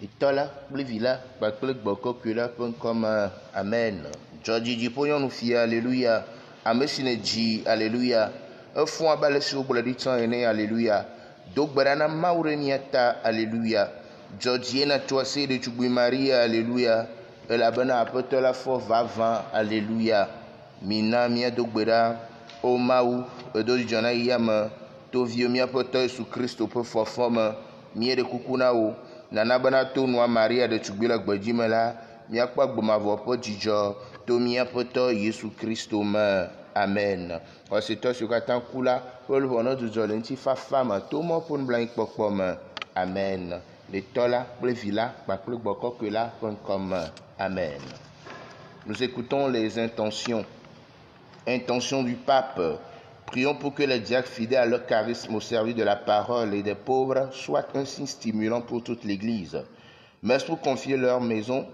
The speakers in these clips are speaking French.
Itola, Blivila, Baklik Boko Kula, comme Amen. Georgie Dipoyon nous fit, Alléluia. Amesine Ji, Alléluia. Un fond à balai sur le temps est Alléluia. Donc, Barana Maureniata, Alléluia. Georgie na toi, c'est de Tchoubou Maria, Alléluia. Et la bonne apôtre la fort va, Alléluia. Mina, Mia Dogbera, O Maou, Edo Jana Yama, Tovio Mia Poto, sous Christ au peu fort forme, Mia de Kukunao. Nana bana to noa Maria de Tchubila Gbadjimela, miakpa gbomavo po djidjo, to miapoto Yesu Christo me. Amen. Osito sukatan kula, pol vono du zolenti fa fama, to mo pon blanc pokpom. Amen. Les tola, plevila, bakle bokokela, comme Amen. Nous écoutons les intentions. Intention du pape. Prions pour que les diacres fidèles à leur charisme au service de la parole et des pauvres soient un signe stimulant pour toute l'Église. Merci pour confier leur maison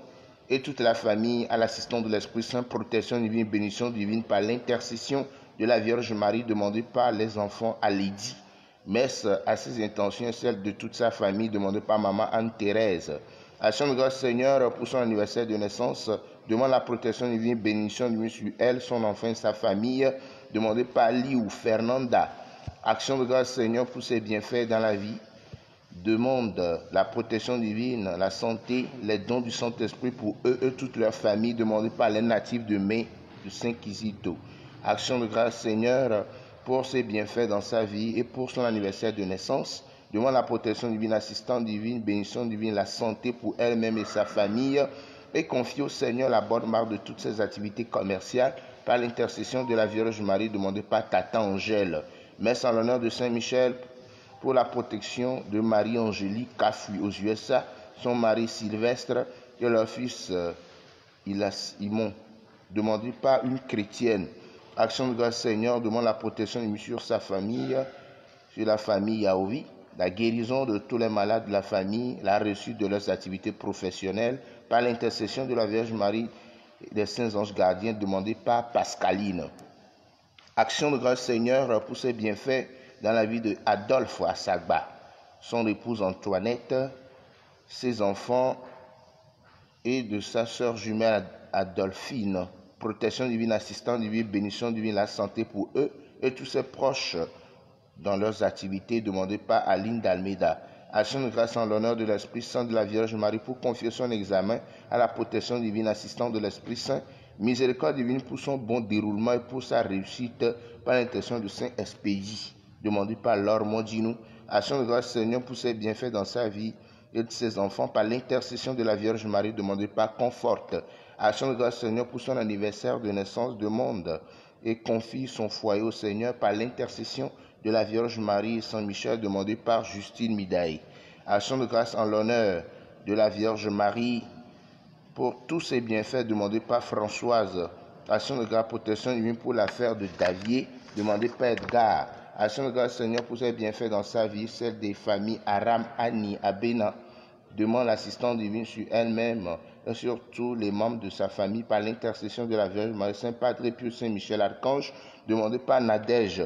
et toute la famille à l'assistance de l'Esprit Saint, protection divine, bénédiction divine par l'intercession de la Vierge Marie demandée par les enfants à Lydie. Merci à ses intentions et celles de toute sa famille demandée par maman Anne-Thérèse. Action de grâce Seigneur pour son anniversaire de naissance, demande la protection divine, bénédiction divine sur elle, son enfant et sa famille, demandée par Liu Fernanda. Action de grâce Seigneur pour ses bienfaits dans la vie, demande la protection divine, la santé, les dons du Saint-Esprit pour eux et toute leur famille, demandée par les natifs de Mai de Saint-Quisito. Action de grâce Seigneur pour ses bienfaits dans sa vie et pour son anniversaire de naissance, demande la protection divine, assistance divine, bénédiction divine, la santé pour elle-même et sa famille, et confie au Seigneur la bonne marque de toutes ses activités commerciales par l'intercession de la Vierge Marie demandée par Tata Angèle. Messe en l'honneur de Saint-Michel pour la protection de Marie-Angélique Cafui aux USA, son mari Sylvestre et leur fils Imon, demandé par une chrétienne. Action de grâce Seigneur demande la protection sur sa famille, sur la famille Yaovi, la guérison de tous les malades de la famille, la réussite de leurs activités professionnelles par l'intercession de la Vierge Marie et des saints anges gardiens demandés par Pascaline. Action de grâce Seigneur pour ses bienfaits dans la vie de Adolphe Assagba, son épouse Antoinette, ses enfants et de sa sœur jumelle Adolphine. Protection divine, assistance divine, bénédiction divine, la santé pour eux et tous ses proches dans leurs activités demandées par Aline d'Almeida. Action de grâce en l'honneur de l'Esprit Saint de la Vierge Marie pour confier son examen à la protection divine, assistance de l'Esprit Saint, miséricorde divine pour son bon déroulement et pour sa réussite par l'intention de Saint Expédie, demandé par Laure Mondinou. Action de grâce Seigneur pour ses bienfaits dans sa vie et de ses enfants par l'intercession de la Vierge Marie demandée par Conforte. Action de grâce Seigneur pour son anniversaire de naissance demande et confie son foyer au Seigneur par l'intercession de la Vierge Marie et Saint Michel demandé par Justine Midaï. Action de grâce en l'honneur de la Vierge Marie pour tous ses bienfaits demandés par Françoise. Action de grâce protection divine pour l'affaire de Davier demandée par Edgar. Action de grâce Seigneur pour ses bienfaits dans sa vie, celle des familles Aram, Annie, Abena. Demande l'assistance divine sur elle-même et sur tous les membres de sa famille par l'intercession de la Vierge Marie, Saint Padre Pius, Saint Michel Archange, demandé par Nadège.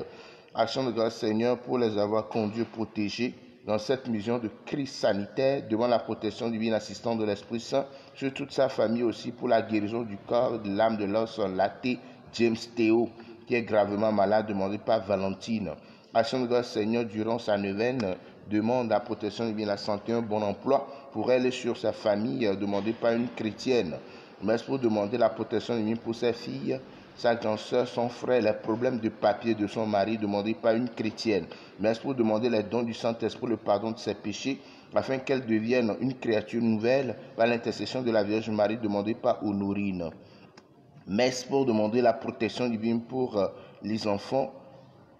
Action de grâce Seigneur pour les avoir conduits et protégés dans cette mission de crise sanitaire, demande la protection divine, assistance de l'Esprit Saint sur toute sa famille aussi pour la guérison du corps, de l'âme de l'os laté, James Théo, qui est gravement malade, demandé par Valentine. Action de grâce Seigneur durant sa neuvaine, demande la protection divine, la santé, un bon emploi pour elle et sur sa famille, demandée par une chrétienne. Merci pour demander la protection divine pour ses filles, sa grande soeur, son frère, les problèmes de papier de son mari, demandés par une chrétienne. Merci pour demander les dons du Saint-Esprit, le pardon de ses péchés, afin qu'elle devienne une créature nouvelle par l'intercession de la Vierge Marie, demandée par Honorine. Merci pour demander la protection divine pour les enfants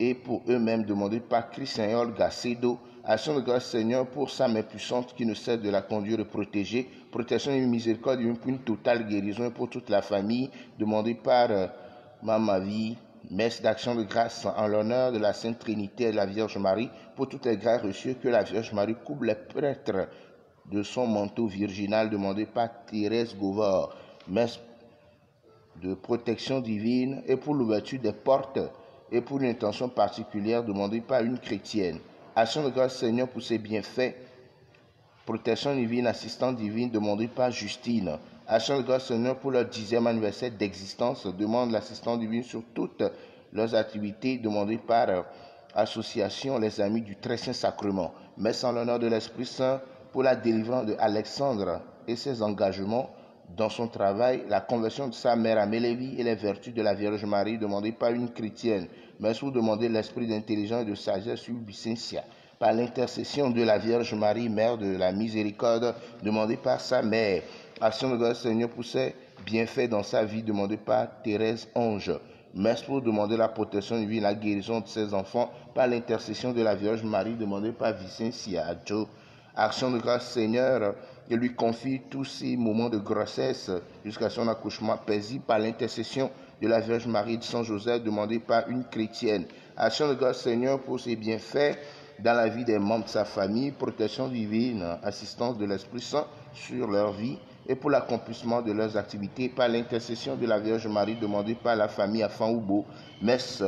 et pour eux-mêmes, demandés par Christian et Olga Sedo. Action de grâce Seigneur pour sa main puissante qui ne cesse de la conduire et protéger. Protection et miséricorde divine pour une totale guérison et pour toute la famille, demandée par Mama Vie. Messe d'action de grâce en l'honneur de la Sainte Trinité et de la Vierge Marie pour toutes les grâces reçues, que la Vierge Marie couvre les prêtres de son manteau virginal, demandé par Thérèse Gauvard. Messe de protection divine et pour l'ouverture des portes et pour une intention particulière demandée par une chrétienne. Action de grâce Seigneur pour ses bienfaits protection divine, assistance divine, demandée par Justine. Action de grâce Seigneur pour leur 10e anniversaire d'existence, demande l'assistance divine sur toutes leurs activités, demandées par association Les Amis du Très Saint Sacrement. Messe en l'honneur de l'Esprit Saint pour la délivrance de Alexandre et ses engagements dans son travail, la conversion de sa mère Amélévie et les vertus de la Vierge Marie, demandées par une chrétienne. Messe pour demander l'esprit d'intelligence et de sagesse sur Vicentia. Par l'intercession de la Vierge Marie, Mère de la Miséricorde, demandée par sa mère. Action de grâce Seigneur pour ses bienfaits dans sa vie, demandée par Thérèse Ange. Messe pour demander la protection divine, la guérison de ses enfants, par l'intercession de la Vierge Marie, demandée par Vicencia. Action de grâce Seigneur, et lui confie tous ses moments de grossesse jusqu'à son accouchement paisible par l'intercession de la Vierge Marie de Saint Joseph, demandée par une chrétienne. Action de grâce Seigneur pour ses bienfaits dans la vie des membres de sa famille, protection divine, assistance de l'Esprit Saint sur leur vie et pour l'accomplissement de leurs activités par l'intercession de la Vierge Marie, demandée par la famille Afan-Oubo. Messe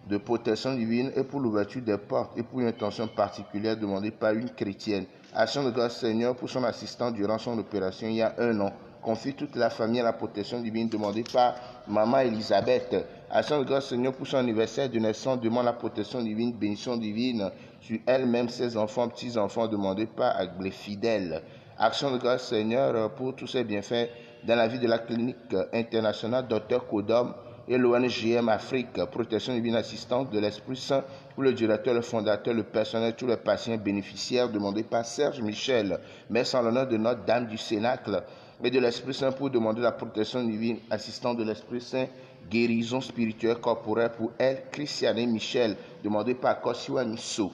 de protection divine et pour l'ouverture des portes et pour une intention particulière demandée par une chrétienne. Action de grâce Seigneur pour son assistant durant son opération il y a 1 an. Confie toute la famille à la protection divine demandée par Maman Elisabeth. Action de grâce Seigneur pour son anniversaire de naissance, demande la protection divine, bénédiction divine sur elle-même, ses enfants, petits-enfants demandés par les fidèles. Action de grâce Seigneur pour tous ses bienfaits dans la vie de la clinique internationale Dr Kodom et l'ONGM Afrique, protection divine, assistance de l'Esprit Saint pour le directeur, le fondateur, le personnel, tous les patients bénéficiaires demandés par Serge Michel. Messe en l'honneur de Notre-Dame du Cénacle et de l'Esprit Saint pour demander la protection divine, assistance de l'Esprit Saint, guérison spirituelle corporelle pour elle, Christiane Michel, demandée par Kosiwa Misso.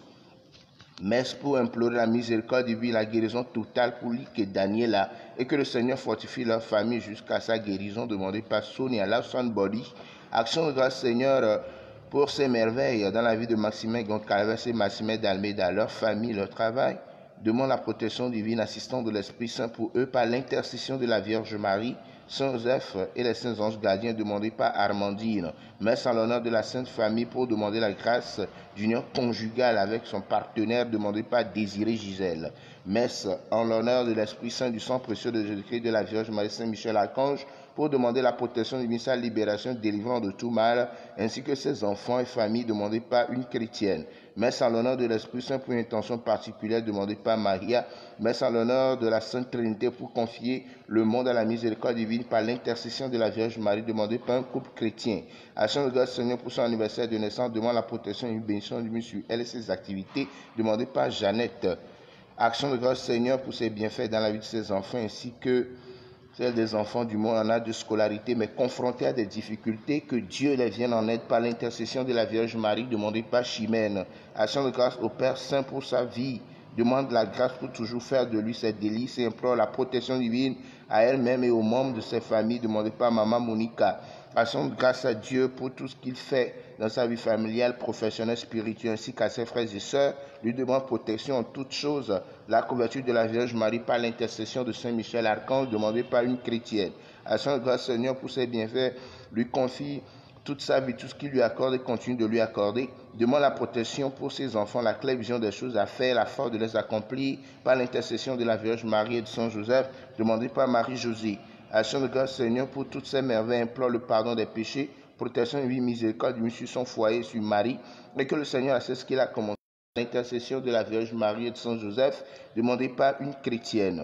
Messe pour implorer la miséricorde divine, la guérison totale pour Lick et Daniela, et que le Seigneur fortifie leur famille jusqu'à sa guérison, demandée par Sonia Lawson Body. Action de grâce Seigneur pour ces merveilles dans la vie de Maximin Goncalves et Maximin d'Almeida, leur famille, leur travail. Demande la protection divine, assistance de l'Esprit Saint pour eux par l'intercession de la Vierge Marie, Saint Joseph et les saints anges gardiens demandés par Armandine. Messe en l'honneur de la Sainte Famille pour demander la grâce d'union conjugale avec son partenaire demandé par Désiré Gisèle. Messe en l'honneur de l'Esprit Saint du sang précieux de Jésus-Christ de la Vierge Marie Saint Michel Archange pour demander la protection divine, sa libération, délivrant de tout mal, ainsi que ses enfants et familles demandés par une chrétienne. Messe en l'honneur de l'Esprit Saint pour une intention particulière demandée par Maria. Messe en l'honneur de la Sainte Trinité pour confier le monde à la miséricorde divine par l'intercession de la Vierge Marie demandée par un couple chrétien. Action de grâce Seigneur pour son anniversaire de naissance, demande la protection et une bénédiction divine sur elle et ses activités demandées par Jeannette. Action de grâce Seigneur pour ses bienfaits dans la vie de ses enfants ainsi que celle des enfants du monde en âge de scolarité, mais confrontés à des difficultés, que Dieu les vienne en aide par l'intercession de la Vierge Marie, demandée par Chimène. Action de grâce au Père Saint pour sa vie, demande la grâce pour toujours faire de lui ses délices et implore la protection divine à elle-même et aux membres de ses familles, demandée par Maman Monica. Action de grâce à Dieu pour tout ce qu'il fait dans sa vie familiale, professionnelle, spirituelle, ainsi qu'à ses frères et sœurs, lui demande protection en toutes choses, la couverture de la Vierge Marie par l'intercession de Saint Michel Archange, demandée par une chrétienne. Action de grâce Seigneur pour ses bienfaits, lui confie toute sa vie, tout ce qu'il lui accorde et continue de lui accorder. Demande la protection pour ses enfants, la claire vision des choses à faire, la force de les accomplir par l'intercession de la Vierge Marie et de Saint Joseph, demandée par Marie-Josée. Action de grâce Seigneur pour toutes ces merveilles, implore le pardon des péchés, protection et vie miséricorde sur son foyer, sur Marie, et que le Seigneur a ce qu'il a commandé. L'intercession de la Vierge Marie et de Saint Joseph, demandée par une chrétienne.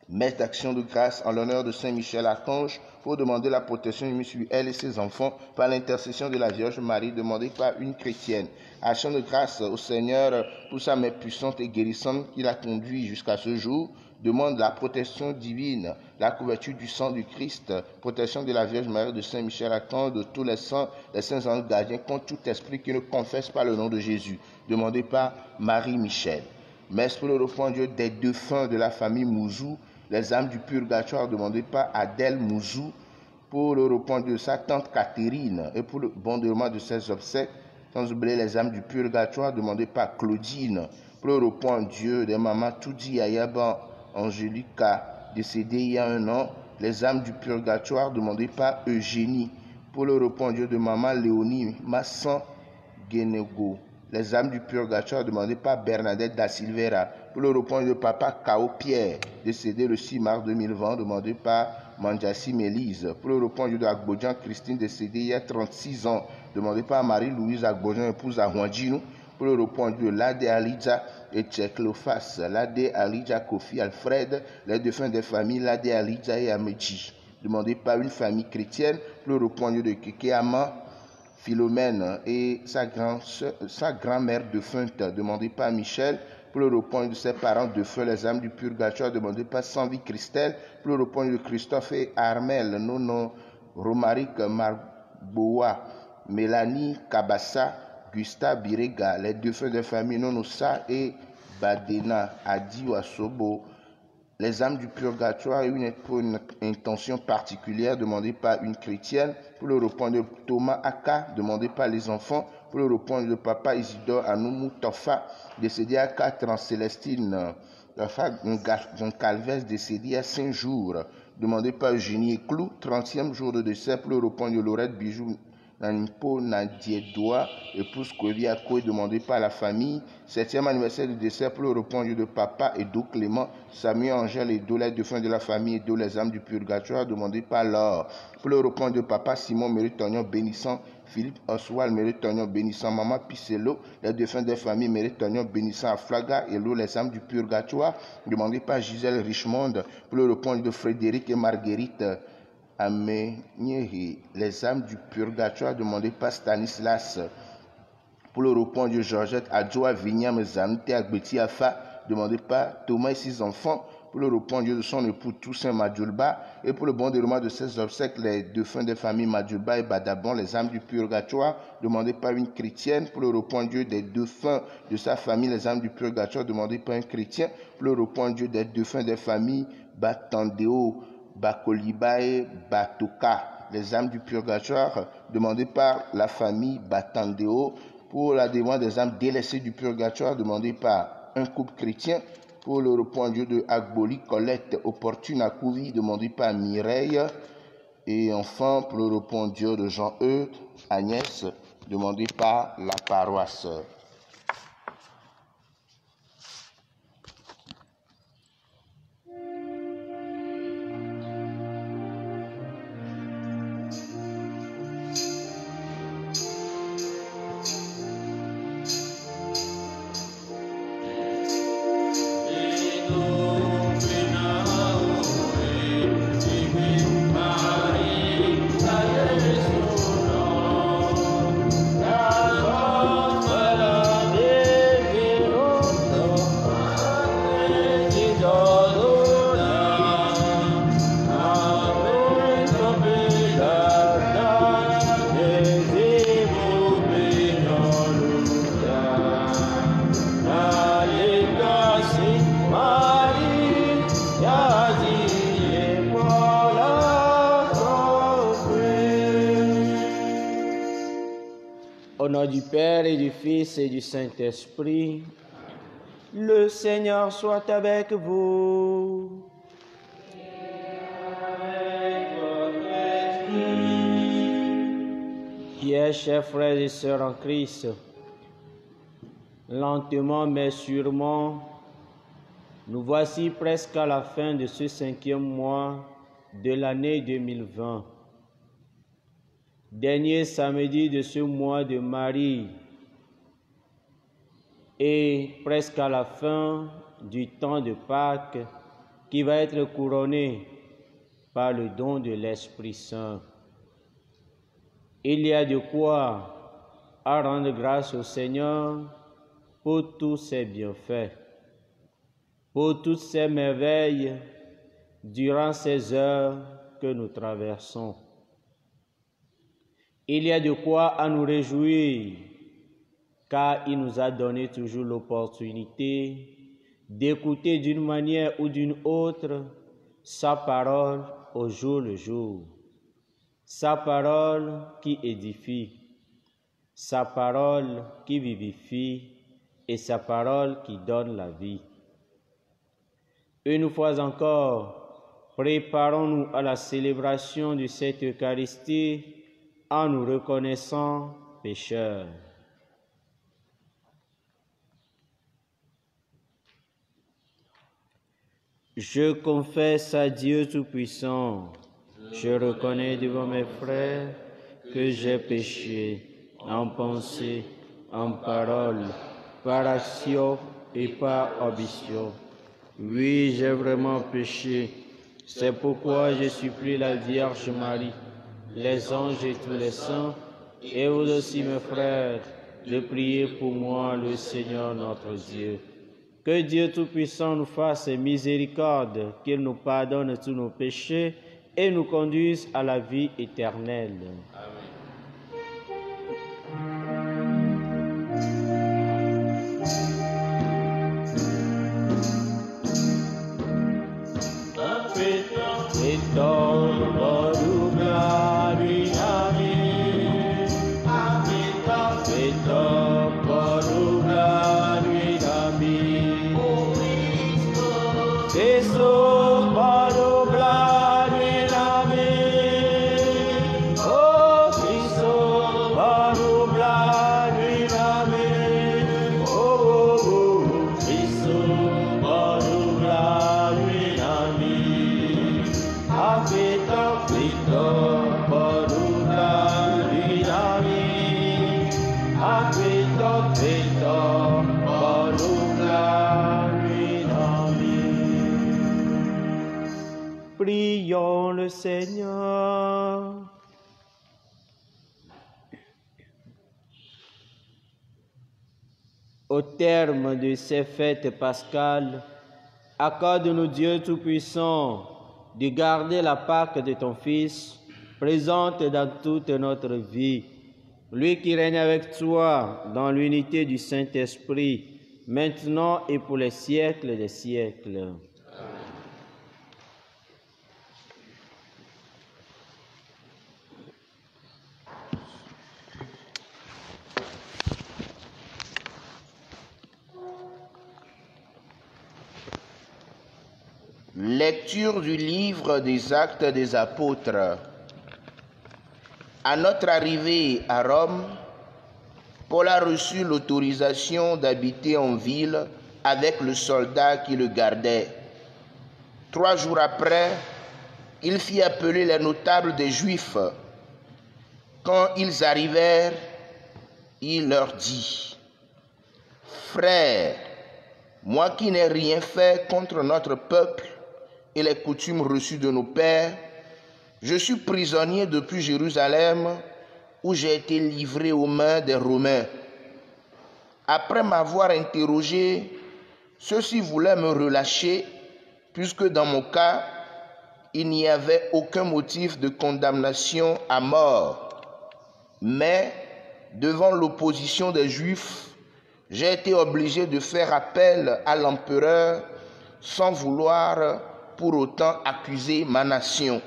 Messe d'action de grâce en l'honneur de Saint Michel Archange pour demander la protection sur elle et ses enfants par l'intercession de la Vierge Marie demandée par une chrétienne. Action de grâce au Seigneur pour sa main puissante et guérissante qui l'a conduit jusqu'à ce jour. Demande la protection divine, la couverture du sang du Christ, protection de la Vierge Marie de Saint Michel Archange, de tous les saints anges gardiens contre tout esprit qui ne confesse pas le nom de Jésus. Demandé par Marie Michel. Messe pour le repos Dieu des défunts de la famille Mouzou, les âmes du purgatoire demandées par Adèle Mouzou, pour le repos de sa tante Catherine et pour le bon déroulement de ses obsèques, sans oublier les âmes du purgatoire demandées par Claudine, pour le repos Dieu des mamans Toudi Ayaba Angelica, décédée il y a 1 an, les âmes du purgatoire demandées par Eugénie, pour le repos Dieu de maman Léonie Massan Guénego, les âmes du purgatoire demandées par Bernadette da Silveira. Pour le repos de papa Kao Pierre, décédé le 6 mars 2020, demandé par Mandjassi Mélise. Pour le repos de Agbodjan Christine, décédée il y a 36 ans, demandé par Marie-Louise Agbodjan, épouse à Huandjinou. Pour le repos de Lade Alidja et Tcheklofas, Lade Alidja Kofi Alfred, les défunts des familles Lade Alidja et Amechi, demandé par une famille chrétienne. Pour le repos de Kekeama Philomène et sa grand-mère défunte, demandée par Michel. Pour le repos de ses parents défunts, les âmes du purgatoire, demandé par Sanvi Christelle. Pour le repos de Christophe et Armel, Nono Romaric Marboa, Mélanie Kabassa, Gustave Birega, les défunts des familles Nonosa et Badena, Adi Wasobo. Les âmes du purgatoire, pour une intention particulière demandée par une chrétienne. Pour le repos de Thomas Aka, demandé par les enfants. Pour le repos de papa Isidore Anoumou Tofa, décédé à 4 ans. Célestine Goncalves, décédé à 5 jours, demandé par Eugénie Clou, 30e jour de décès. Pour le repos de Laurette Bijou Nanimpo Nadiedoa, épouse Koviako, demandé par la famille. 7e anniversaire de décès pour le repos de papa Edo Clément, Samuel Angèle Edo, les défunts de la famille Edo, les âmes du purgatoire, demandé par Laure. Pour le repos de papa Simon Méritognon bénissant, Philippe Oswald Méritognon bénissant, maman Picello, les défunts des familles Méritognon bénissant à Flaga et l'eau, les âmes du purgatoire, demandé par Gisèle Richmond. Pour le repos de Frédéric et Marguerite Amenyehi, les âmes du purgatoire, demandé par Stanislas. Pour le repos de Georgette Adjoa Vignam Zanute Agbeti Afa, demandé par Thomas et ses enfants. Pour le repos de son époux Toussaint Madjoulba. Et pour le bon déroulement de ses obsèques, les défunts des familles Madjoulba et Badabon, les âmes du purgatoire, demandé par une chrétienne. Pour le repos des défunts de sa famille, les âmes du purgatoire, demandé par un chrétien. Pour le repos des défunts des familles Batandeo, Bakoliba et Batoka, les âmes du purgatoire, demandées par la famille Batandeo. Pour la demande des âmes délaissées du purgatoire, demandée par un couple chrétien. Pour le repos de Agboli Colette Opportune Akouvi, demandé par Mireille. Et enfin, pour le repos de Jean-Eudes Agnès, demandé par la paroisse. Au nom du Père et du Fils et du Saint-Esprit, le Seigneur soit avec vous. Bien, chers frères et sœurs en Christ, lentement mais sûrement, nous voici presque à la fin de ce 5e mois de l'année 2020. Dernier samedi de ce mois de Marie et presque à la fin du temps de Pâques qui va être couronné par le don de l'Esprit Saint. Il y a de quoi à rendre grâce au Seigneur pour tous ses bienfaits, pour toutes ces merveilles durant ces heures que nous traversons. Il y a de quoi à nous réjouir, car il nous a donné toujours l'opportunité d'écouter d'une manière ou d'une autre sa parole au jour le jour, sa parole qui édifie, sa parole qui vivifie et sa parole qui donne la vie. Une fois encore, préparons-nous à la célébration de cette Eucharistie en nous reconnaissant pécheurs. Je confesse à Dieu Tout-Puissant, je reconnais devant mes frères que j'ai péché en pensée, en parole, par action et par omission. Oui, j'ai vraiment péché. C'est pourquoi je supplie la Vierge Marie, les anges et tous les saints, et vous aussi mes frères, de prier pour moi le Seigneur notre Dieu. Que Dieu Tout-Puissant nous fasse miséricorde, qu'il nous pardonne tous nos péchés et nous conduise à la vie éternelle. Prions le Seigneur. Au terme de ces fêtes pascales, accorde-nous Dieu Tout-Puissant de garder la Pâque de ton Fils, présente dans toute notre vie. Lui qui règne avec toi dans l'unité du Saint-Esprit, maintenant et pour les siècles des siècles. Lecture du livre des Actes des Apôtres. À notre arrivée à Rome, Paul a reçu l'autorisation d'habiter en ville avec le soldat qui le gardait. 3 jours après, il fit appeler les notables des Juifs. Quand ils arrivèrent, il leur dit: « Frères, moi qui n'ai rien fait contre notre peuple et les coutumes reçues de nos pères, je suis prisonnier depuis Jérusalem, où j'ai été livré aux mains des Romains. Après m'avoir interrogé, ceux-ci voulaient me relâcher, puisque dans mon cas, il n'y avait aucun motif de condamnation à mort. Mais, devant l'opposition des Juifs, j'ai été obligé de faire appel à l'empereur sans vouloir pour autant accuser ma nation.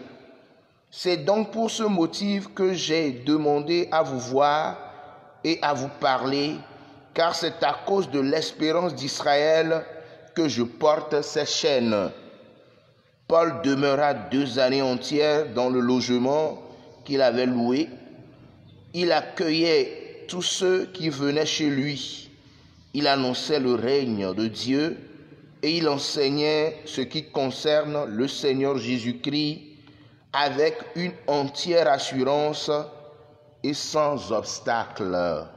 C'est donc pour ce motif que j'ai demandé à vous voir et à vous parler, car c'est à cause de l'espérance d'Israël que je porte ces chaînes. » Paul demeura 2 années entières dans le logement qu'il avait loué. Il accueillait tous ceux qui venaient chez lui. Il annonçait le règne de Dieu et il enseignait ce qui concerne le Seigneur Jésus-Christ avec une entière assurance et sans obstacle.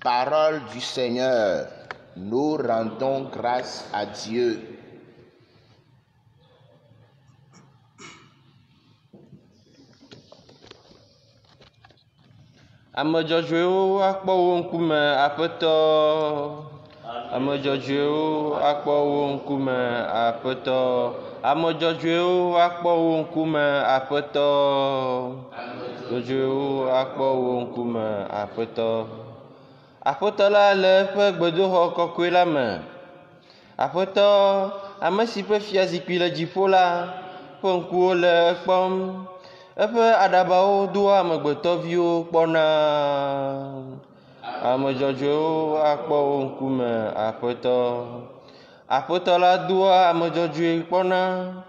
Parole du Seigneur, nous rendons grâce à Dieu. Ame dzɔdzɔewo akpɔ wo ŋkume Aƒetɔ. Ame dzɔdzɔewo akpɔ wo ŋkume Aƒetɔ. Ame dzɔdzɔewo akpɔ wo ŋkume Aƒetɔ. Dzɔdzɔewo akpɔ wo ŋkume Aƒetɔ. Aƒetɔ la le eƒe gbedoxɔ kɔkɔe la me. Aƒetɔ, ame si ƒe fiazikpui le dziƒo la ƒe ŋkuwo le ekpɔm. Eƒe aɖabawo doa amegbetɔviwo kpɔna. Ame dzɔdzɔewo akpɔ wo ŋkume Aƒetɔ. Aƒetɔ la doa ame dzɔdzɔe kpɔna,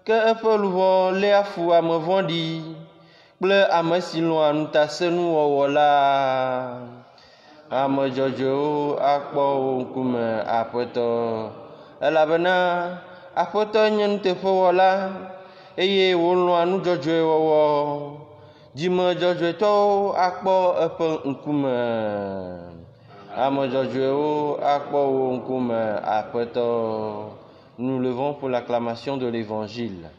ke eƒe luʋɔ léa fu ame vɔ̃ɖi kple ame si lɔ̃a nutasẽnuwɔwɔ la. Ame dzɔdzɔewo akpɔ wo ŋkume Aƒetɔ, elabena Aƒetɔ nye nuteƒewɔla eye wòlɔ̃a nu dzɔdzɔe wɔwɔ. Dzime dzɔdzɔetɔwo akpɔ eƒe ŋkume. Ame dzɔdzɔewo akpɔ wo ŋkume, Aƒetɔ. Nous levons pour l'acclamation de l'Évangile.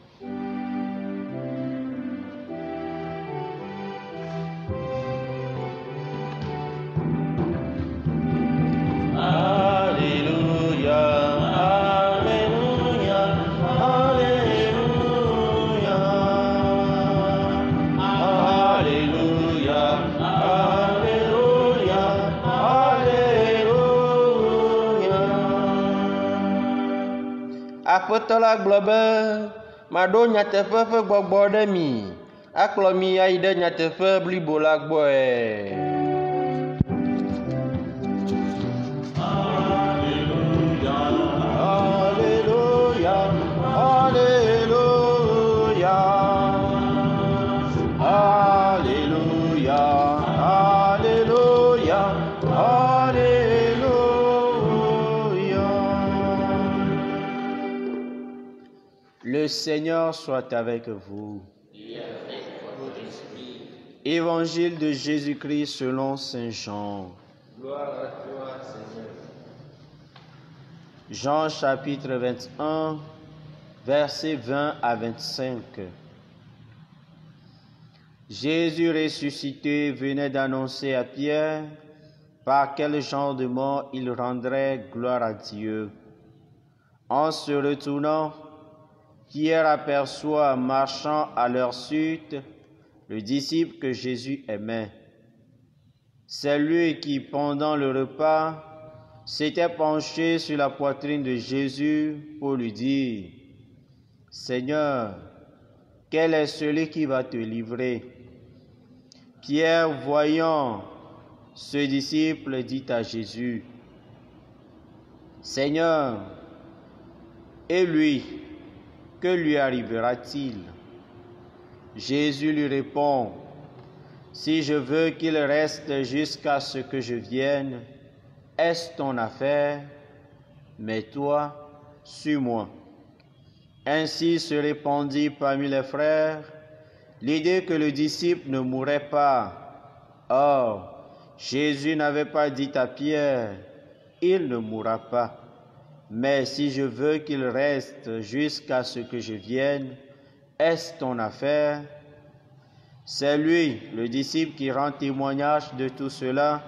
Aƒetɔ la gblɔ be maɖo nyateƒe ƒe gbɔgbɔ ɖe mi, akplɔ mi ayi ɖe nyateƒe blibo la gbɔe. Le Seigneur soit avec vous. Évangile de Jésus-Christ selon saint Jean. Gloire à toi, Seigneur. Jean chapitre 21, versets 20 à 25. Jésus ressuscité venait d'annoncer à Pierre par quel genre de mort il rendrait gloire à Dieu. En se retournant, Pierre aperçoit marchant à leur suite le disciple que Jésus aimait. C'est lui qui, pendant le repas, s'était penché sur la poitrine de Jésus pour lui dire « Seigneur, quel est celui qui va te livrer ?» Pierre, voyant ce disciple, dit à Jésus « Seigneur, et lui, que lui arrivera-t-il » Jésus lui répond, « Si je veux qu'il reste jusqu'à ce que je vienne, est-ce ton affaire? Mais toi, suis-moi. » Ainsi se répandit parmi les frères l'idée que le disciple ne mourrait pas. Or, Jésus n'avait pas dit à Pierre, « Il ne mourra pas. » Mais si je veux qu'il reste jusqu'à ce que je vienne, est-ce ton affaire? C'est lui, le disciple, qui rend témoignage de tout cela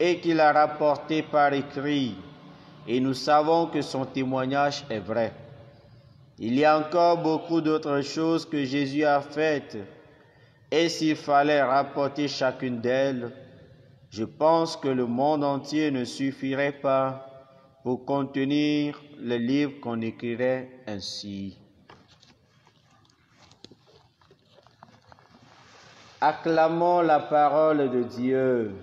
et qui l'a rapporté par écrit. Et nous savons que son témoignage est vrai. Il y a encore beaucoup d'autres choses que Jésus a faites. Et s'il fallait rapporter chacune d'elles, je pense que le monde entier ne suffirait pas pour contenir le livre qu'on écrirait ainsi. Acclamons la parole de Dieu.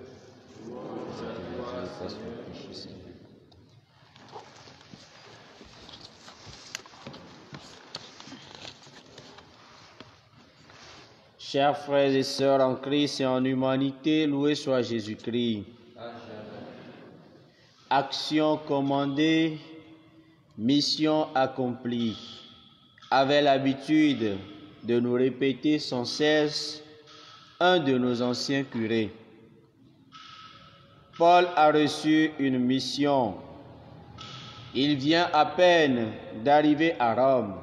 Chers frères et sœurs en Christ et en humanité, loué soit Jésus-Christ. Action commandée, mission accomplie. Avait l'habitude de nous répéter sans cesse un de nos anciens curés. Paul a reçu une mission. Il vient à peine d'arriver à Rome.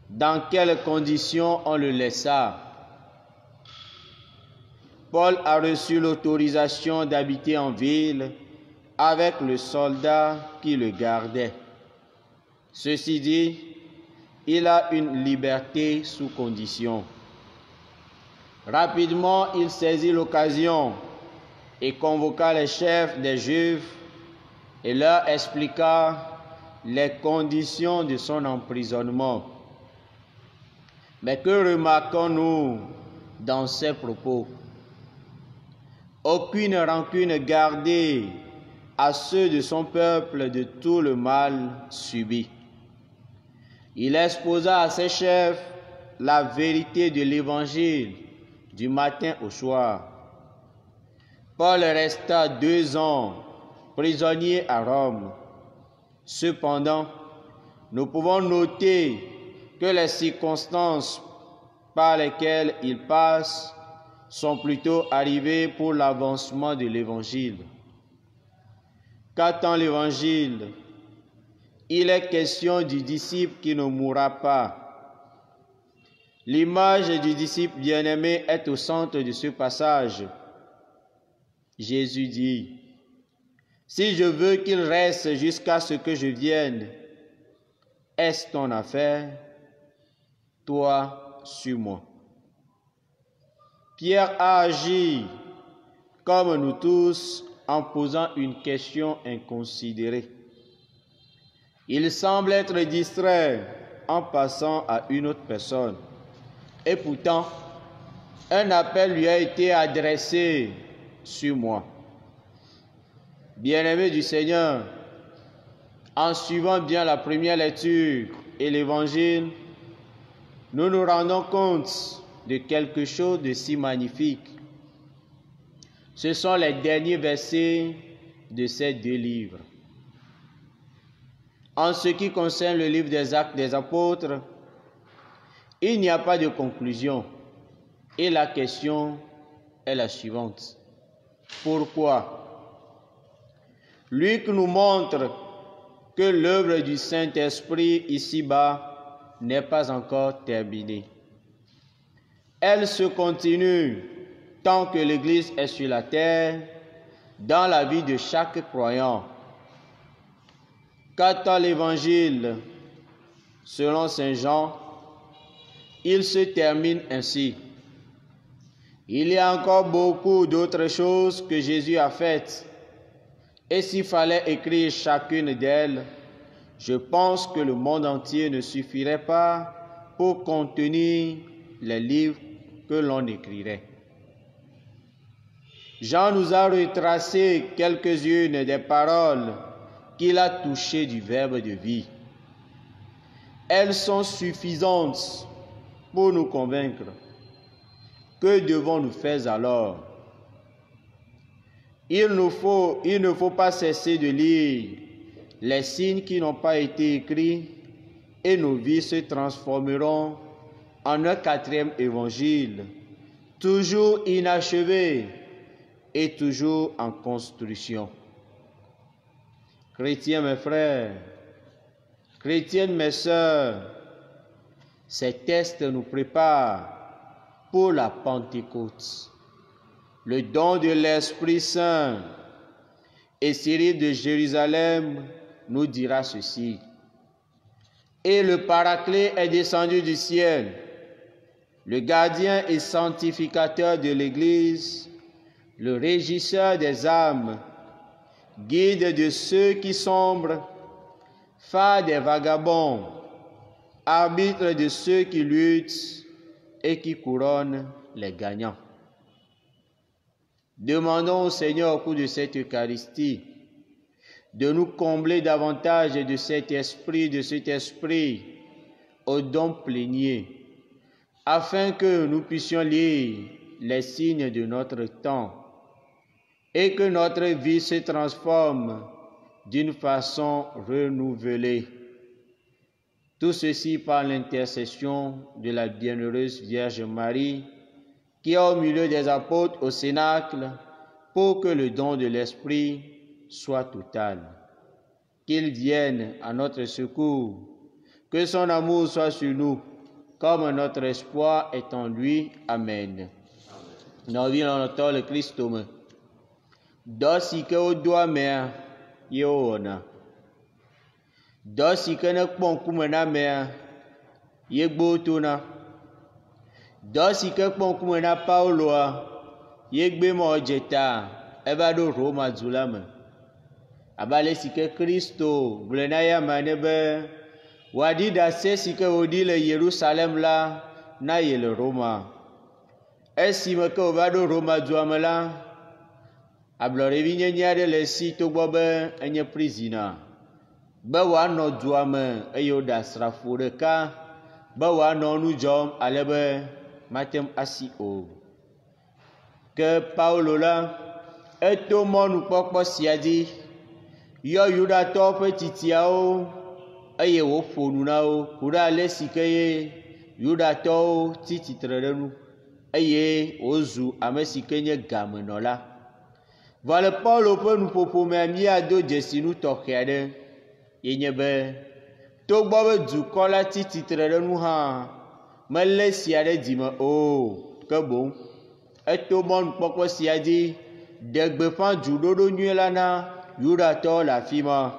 Dans quelles conditions on le laissa? Paul a reçu l'autorisation d'habiter en ville avec le soldat qui le gardait. Ceci dit, il a une liberté sous condition. Rapidement, il saisit l'occasion et convoqua les chefs des Juifs et leur expliqua les conditions de son emprisonnement. Mais que remarquons-nous dans ces propos? Aucune rancune gardée à ceux de son peuple de tout le mal subi. Il exposa à ses chefs la vérité de l'Évangile du matin au soir. Paul resta 2 ans prisonnier à Rome. Cependant, nous pouvons noter que les circonstances par lesquelles il passe sont plutôt arrivées pour l'avancement de l'Évangile. Qu'attend l'Évangile? Il est question du disciple qui ne mourra pas. L'image du disciple bien-aimé est au centre de ce passage. Jésus dit, « Si je veux qu'il reste jusqu'à ce que je vienne, est-ce ton affaire? Toi, suis-moi. » Pierre a agi comme nous tous en posant une question inconsidérée. Il semble être distrait en passant à une autre personne. Et pourtant, un appel lui a été adressé sur moi. Bien-aimé du Seigneur, en suivant bien la première lecture et l'Évangile, nous nous rendons compte de quelque chose de si magnifique. Ce sont les derniers versets de ces deux livres. En ce qui concerne le livre des Actes des Apôtres, il n'y a pas de conclusion. Et la question est la suivante. Pourquoi? Luc nous montre que l'œuvre du Saint-Esprit ici-bas n'est pas encore terminée. Elle se continue tant que l'Église est sur la terre, dans la vie de chaque croyant. Qu'attend l'Évangile selon Saint Jean? Il se termine ainsi. Il y a encore beaucoup d'autres choses que Jésus a faites. Et s'il fallait écrire chacune d'elles, je pense que le monde entier ne suffirait pas pour contenir les livres que l'on écrirait. Jean nous a retracé quelques-unes des paroles qu'il a touchées du Verbe de vie. Elles sont suffisantes pour nous convaincre. Que devons-nous faire alors? Il ne faut pas cesser de lire les signes qui n'ont pas été écrits et nos vies se transformeront en un quatrième évangile, toujours inachevé et toujours en construction. Chrétiens mes frères, chrétiennes mes sœurs, ces textes nous préparent pour la Pentecôte. Le don de l'Esprit Saint. Et Cyril de Jérusalem nous dira ceci. Et le Paraclet est descendu du ciel, le gardien et sanctificateur de l'Église, le régisseur des âmes, guide de ceux qui sombrent, phare des vagabonds, arbitre de ceux qui luttent et qui couronnent les gagnants. Demandons au Seigneur au cours de cette Eucharistie de nous combler davantage de cet esprit au don plénier, afin que nous puissions lire les signes de notre temps et que notre vie se transforme d'une façon renouvelée. Tout ceci par l'intercession de la bienheureuse Vierge Marie, qui est au milieu des apôtres au Cénacle, pour que le don de l'Esprit soit total. Qu'il vienne à notre secours, que son amour soit sur nous, comme notre espoir est en lui. Amen. Nous vivons le Christ. Dosi que o doa mea yeona. Dosi que ne kpɔnkume mea yegbotona. Dosi que kpɔnkume na Pauloa yegbe mo jeta eva do Roma dula me. Abale si que Kristo gblɔ na ya ma ne be wadi dase si que wodi le Yerusalem la na ye le Roma. Esime ke wova do Roma dua me la, ablɔɖevi nyenye aɖe le si togbɔ be enye prizina, be wòanɔ dua me eye woɖe asrafo ɖeka be wòanɔ nu dzɔm ale be mate ŋu asi o. Ke Paulo la eto mɔnukpɔkpɔ sia dzi yɔ Yudatɔwo ƒe tsitsiawo eye wòƒo nu na wo ku ɖe ale si ke ye Yudatɔwo tsi tsitre ɖe nu eye wòzu ame si ke nye gamenɔla. Vɔ le Paulo ƒe nuƒoƒo mea míado dzesinu tɔxɛ aɖe ye nye be togbɔ be dukɔ la tsi tsitre ɖe nu hã melé sia ɖe dzime o, ke boŋ eto mɔnukpɔkpɔ sia dzi ɖe gbeƒã dzuɖoɖo nyui la na Yudatɔwo le afi ma.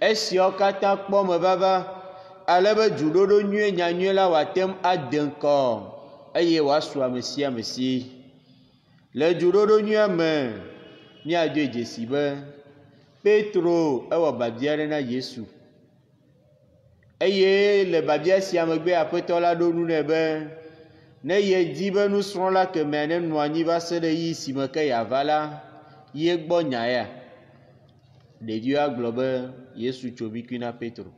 Esiawo katã kpɔ me vava ale be dzuɖoɖo nyui nyanyui la wòate ŋu ade ŋkɔ eye wòasu ame sia ame si. Le dzuɖoɖo nyuia me míadoe dzesi be Petro ewɔ babia ɖe na Yesu eye le babia sia megbe Aƒetɔ la ɖo nu nɛ be ne yedi be nusrɔ̃la kemɛ ne nɔ anyi va se ɖe yi si me ke yeava la, ye gbɔ nya ya. Ɖeviwo agblɔ be Yesu tso mikui na Petro.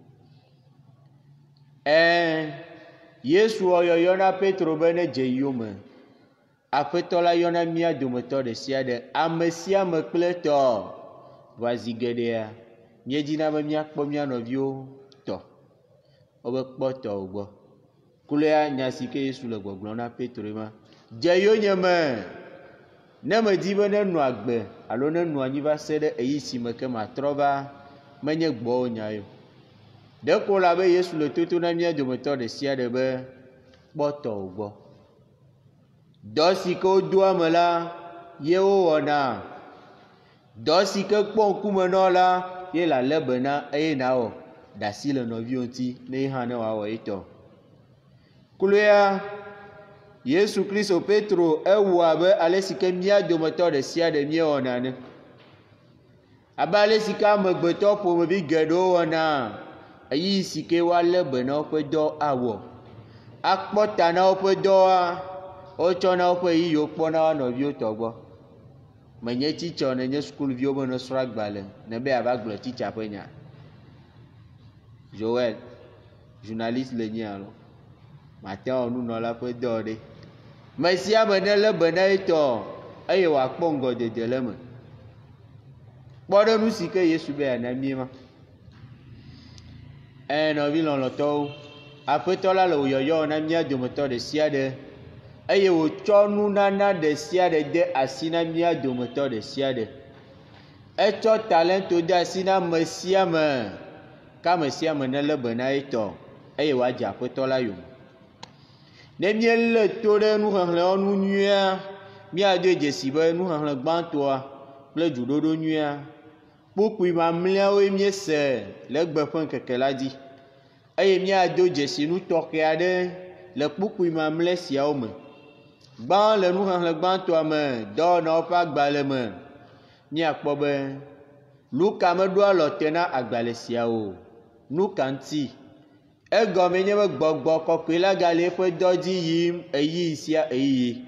Yesu yɔyɔ na Petro be ne dze yome. Aƒetɔ la yɔna mía dometɔ ɖe sia ɖe, ame sia ame kple tɔ. Va zi geɖea míedzina be míakpɔ mía nɔviwo tɔ, wobe kpɔ tɔwo gbɔ. Kulea nya si ke Yesu le gbɔgblɔm na Petro ma. Dze yonye me, ne medi be nenɔ agbe alo nenɔ anyi va se ɖe eyi si me ke matrɔ va, menye gbɔwò nya yo. Ɖeko la be Yesu le toto na mía dometɔ ɖe sia ɖe be kpɔ tɔwo gbɔ. Dɔ si ke wodo ame la ye wowɔna, dɔ si ke kpɔ ŋkume nɔ la ye la lé be na eye nawɔ ɖe asi le nɔviwo ŋuti ne ye hã ne wòawɔ etɔ. Kulea Yesu Kristo Petro ewɔ abe ale si ke mía dometɔ ɖe sia ɖe míewɔna ne. Abe ale si ke amegbetɔ ƒomevi geɖewo wɔna, eyi si ke woalé be na woƒe dɔ awɔ. Akpɔ ta na woƒe dɔa, wotsɔ na woƒe yi yiwo kpɔ na wo nɔviwo tɔ gbɔ. Menye titsa ne nye sukuviwo be ne srɔ̃ agbalẽ ne be ava gblɔ titsa ƒe nya. Joel, journaliste le nye alo. Mate wɔ nunɔla ƒe dɔ ɖe. Me sia me ne lé be na etɔ eye wòakpɔ ŋgɔdede le me. Kpɔ ɖe nu si ke Yesu be yana mí ma. Nɔvi lɔlɔ̃tɔwo, Aƒetɔ la le wòyɔyɔ na mía dometɔ ɖe sia ɖe eye wòtsɔ nunana ɖe sia ɖe de asi na mía dometɔ ɖe sia ɖe. Etsɔ talento de asi na ame sia me, ke ame sia me ne lé be na etɔ eye wòadze Aƒetɔ la yome. Ne míelé to ɖe nuxexlẽwo nu nyuia, míadoe dzesi be nuxexlẽ gbãtɔa kple dzuɖoɖo nyuia, kpukpui mamlɛawoe míese le egbe ƒe ŋkeke la dzi eye míado dzesinu tɔxɛ aɖe le kpukpui mamlɛ siawo me. Gbã le nuxexlẽ gbãtɔa me, dɔwɔnawo ƒe agbalẽ me, míakpɔ be Luka meɖo alɔ te na agbalẽ sia o. Nu ka ŋuti? Egɔme nye be Gbɔgbɔ Kɔkɔe la gali eƒe dɔ dzi yim eyi sia eyi.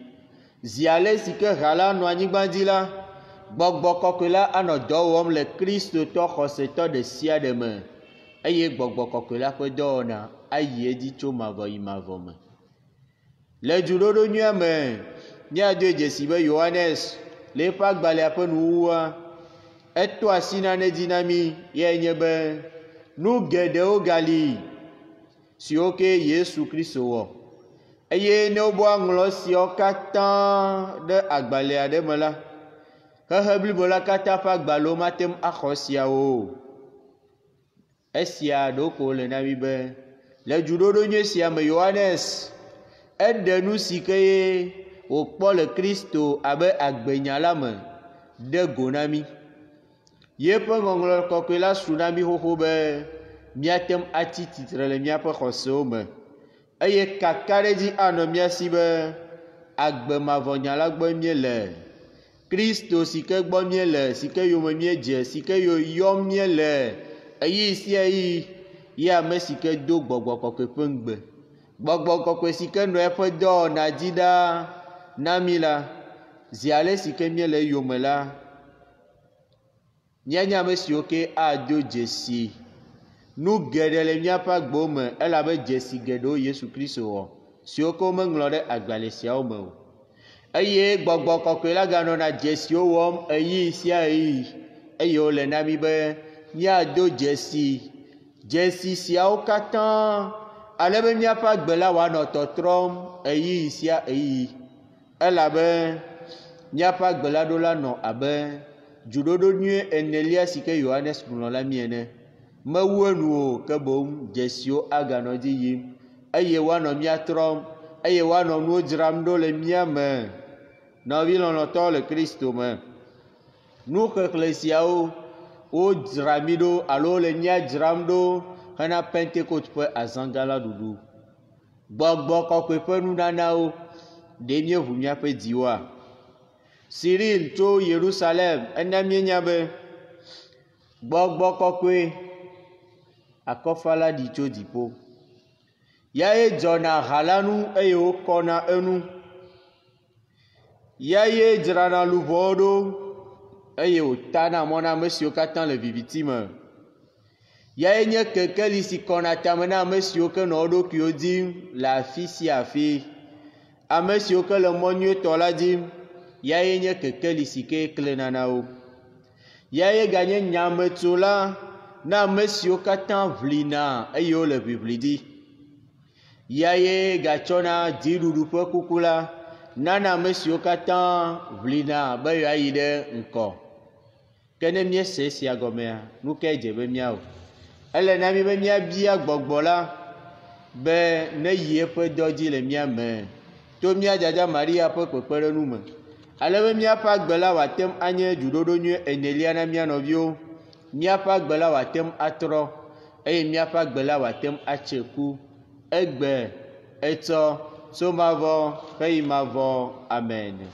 Zi ale si ke ha la nɔ anyigba dzi la, Gbɔgbɔ Kɔkɔe la anɔ dɔ wɔm le Kristotɔ xɔsetɔ ɖe sia ɖe me eye Gbɔgbɔ Kɔkɔe la ƒe dɔwɔna ayi edzi tso mavɔ yi mavɔ me. Le dzuɖoɖo nyuia me, míadoe dzesi be Yohanes le eƒe agbalẽa ƒe nuwuwua, eto asi nane dzi na mí ye nye be nu geɖewo gali siwo ke Yesu Kristo wɔ eye ne wobe aŋlɔ siawo katã ɖe agbalẽ aɖe me la, xexe blibo la katã ƒe agbalẽwo mate ŋu axɔ siawo. Esia ɖoko le na mí be le dzuɖoɖo nyui sia me Yohanes eɖe nu si ke ye wòkpɔ le Kristo abe agbenya la me ɖe go na mí. Yeƒe ŋɔŋlɔ kɔkɔe la su na mí xoxo be míate ŋu atsi tsitre le míaƒe xɔsewo me eye kakaɖedzi anɔ mía si be agbe mavɔnya la gbɔ míele. Kristo si ke gbɔ míele, si ke yome míedze, si ke yɔm míele eyi sia eyi, ye ame si ke do Gbɔgbɔ Kɔkɔe ƒe ŋugbe. Gbɔgbɔ Kɔkɔe si ke nɔ eƒe dɔwɔna dzi ɖaa na mí la, zi ale si ke míele yome la, míanye ame siwo ke ado dzesi nu geɖe le míaƒe agbewo me elabe dzesi geɖewo Yesu Kristo wɔ siwo ke womeŋlɔ ɖe agbalẽ siawo me o. Eye Gbɔgbɔ Kɔkɔe la ganɔna dzesiwo wɔm eyi sia eyi eye wole na mi be míado dzesi siawo katã ale be míaƒe agbe la wòanɔ tɔtrɔm eyiyi sia eyiyi elabe míaƒe agbe la ɖo la nɔ abe dzuɖoɖo nyui enelia si ke Yohanes gblɔ la mi ene. Mewu enu o ke boŋ dzesiwo aganɔ dzi yim eye woanɔ mía trɔm eye woanɔ nuwo dzram ɖo le mía me. Nɔvi lɔlɔ̃tɔwo le Kristo me. Nuxexlẽ siawo wodzra mi ɖo alo le mía dzram ɖo hena Pentecote ƒe azãgã la ɖuɖu. Gbɔgbɔ kɔkɔe ƒe nunanawo ɖe míeʋu míaƒe dziwoa. Cyril tso Yerusalem ena míenya be gbɔgbɔ kɔkɔe akɔfala ɖi tso dziƒo. Yae dzɔna ha la nu eye wokɔna enu. Yae dzrana luʋɔwo ɖo eye wòtana mɔ na ame siwo katã le viviti me. Yae nye kekeli si kɔna tame na ame siwo ke nɔ wo ɖokuiwo dim le afi sia afi. Ame siwo ke le mɔ nyuietɔ la dim, yae nye kekeli si ke klena na wo. Yae ganye nyametsola na ame siwo katã ʋlina eye wole ʋiʋli dzi. Yae gatsɔna dziɖuɖu ƒe kuku la nana ame siwo katã ʋlina be yewoayi ɖe ŋkɔ. Ke ne míese esia gɔmea, nu kae dze be míawɔ? Ele na mí be míabia gbɔgbɔ la be ne yi eƒe dɔ dzi le mía me to mía dzadza Maria ƒe kpekpeɖeŋu me. Ale be míaƒe agbe la wòatem anye dzuɖoɖo nyui enelia na mía nɔviwo. Míaƒe agbe la wòatem atrɔ eye míaƒe agbe la wòatem atse ku. Egbe, etsɔ, tso mavɔ heyi mavɔ. Amen.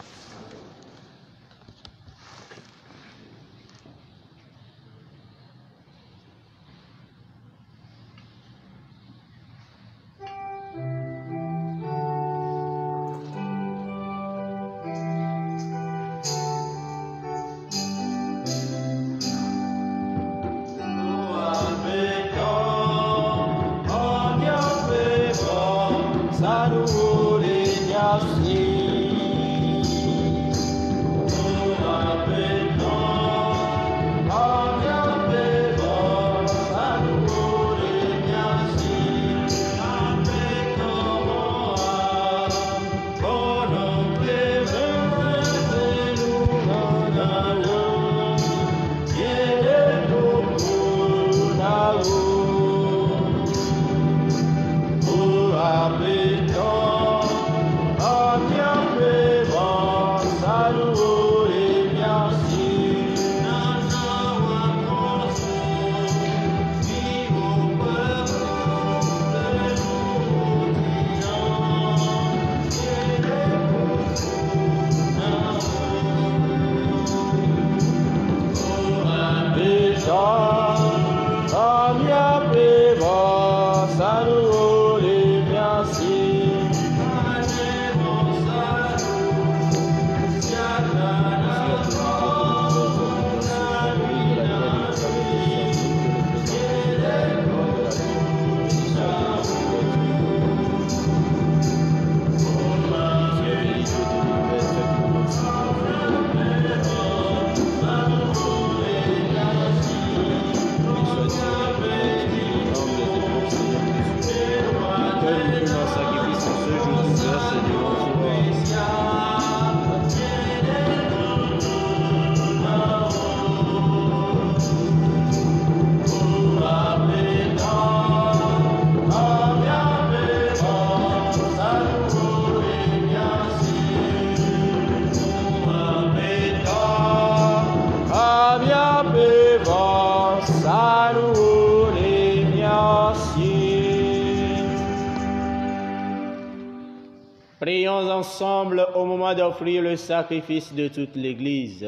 Prions ensemble au moment d'offrir le sacrifice de toute l'Église.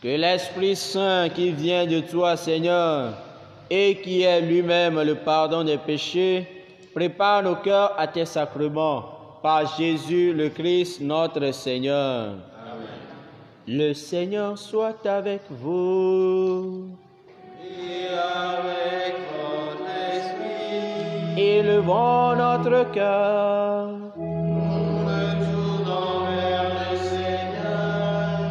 Que l'Esprit Saint qui vient de toi, Seigneur, et qui est lui-même le pardon des péchés, prépare nos cœurs à tes sacrements, par Jésus le Christ, notre Seigneur. Amen. Le Seigneur soit avec vous. Et avec votre esprit. Élevons notre cœur. Nous le tournons vers le Seigneur.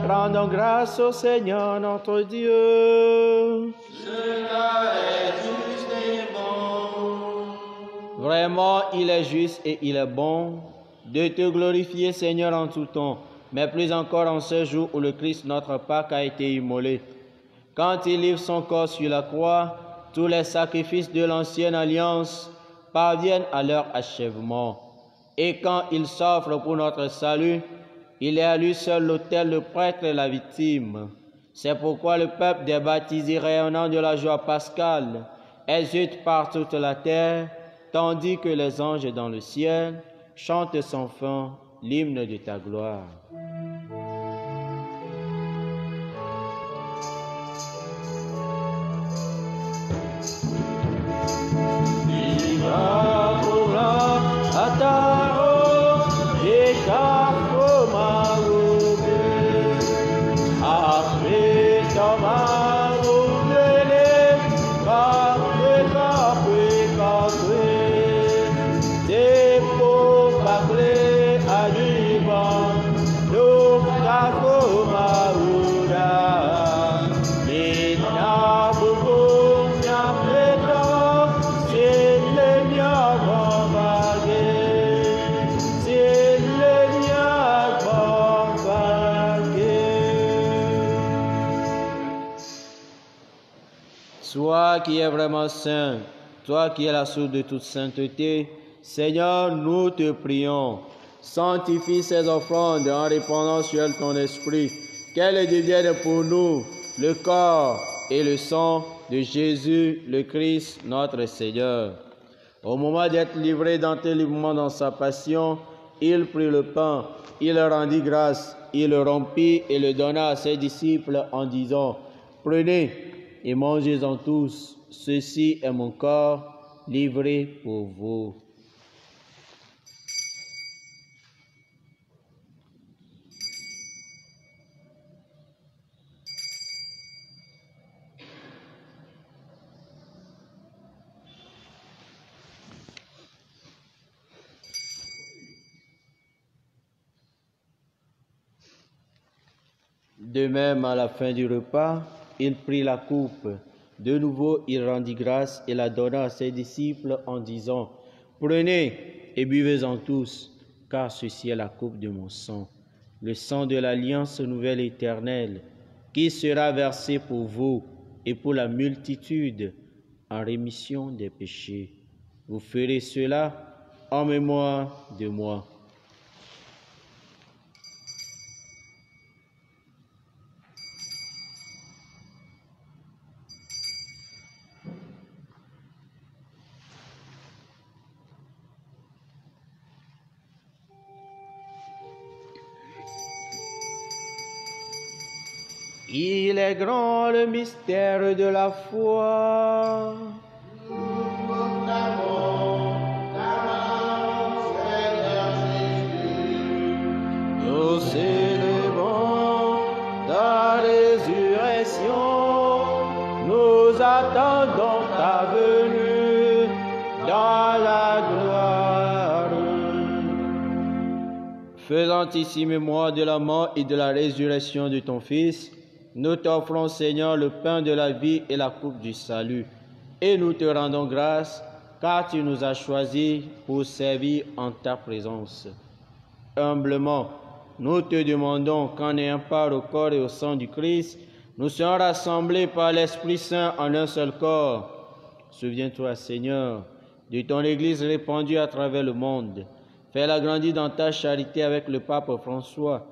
Rendons grâce au Seigneur notre Dieu. Cela est juste et bon. Vraiment, il est juste et il est bon de te glorifier, Seigneur, en tout temps, mais plus encore en ce jour où le Christ, notre Pâque, a été immolé. Quand il livre son corps sur la croix, tous les sacrifices de l'ancienne alliance parviennent à leur achèvement. Et quand il s'offre pour notre salut, il est à lui seul l'autel, le prêtre et la victime. C'est pourquoi le peuple des baptisés rayonnant de la joie pascale exulte par toute la terre, tandis que les anges dans le ciel chantent sans fin l'hymne de ta gloire. Toi qui es vraiment saint, toi qui es la source de toute sainteté, Seigneur, nous te prions. Sanctifie ces offrandes en répandant sur elles ton esprit, qu'elles deviennent pour nous le corps et le sang de Jésus, le Christ, notre Seigneur. Au moment d'être livré d'enterrement dans sa passion, il prit le pain, il rendit grâce, il le rompit et le donna à ses disciples en disant, « Prenez et mangez-en tous, ceci est mon corps livré pour vous. » De même, à la fin du repas, il prit la coupe. De nouveau, il rendit grâce et la donna à ses disciples en disant, « Prenez et buvez-en tous, car ceci est la coupe de mon sang, le sang de l'alliance nouvelle et éternelle, qui sera versé pour vous et pour la multitude en rémission des péchés. Vous ferez cela en mémoire de moi. » Il est grand le mystère de la foi. Nous proclamons ta mort, Seigneur Jésus. Nous célébrons ta résurrection. Nous attendons ta venue dans la gloire. Faisant ici mémoire de la mort et de la résurrection de ton Fils, nous t'offrons, Seigneur, le pain de la vie et la coupe du salut, et nous te rendons grâce, car tu nous as choisis pour servir en ta présence. Humblement, nous te demandons qu'en ayant part au corps et au sang du Christ, nous soyons rassemblés par l'Esprit Saint en un seul corps. Souviens-toi, Seigneur, de ton Église répandue à travers le monde. Fais-la grandir dans ta charité avec le pape François,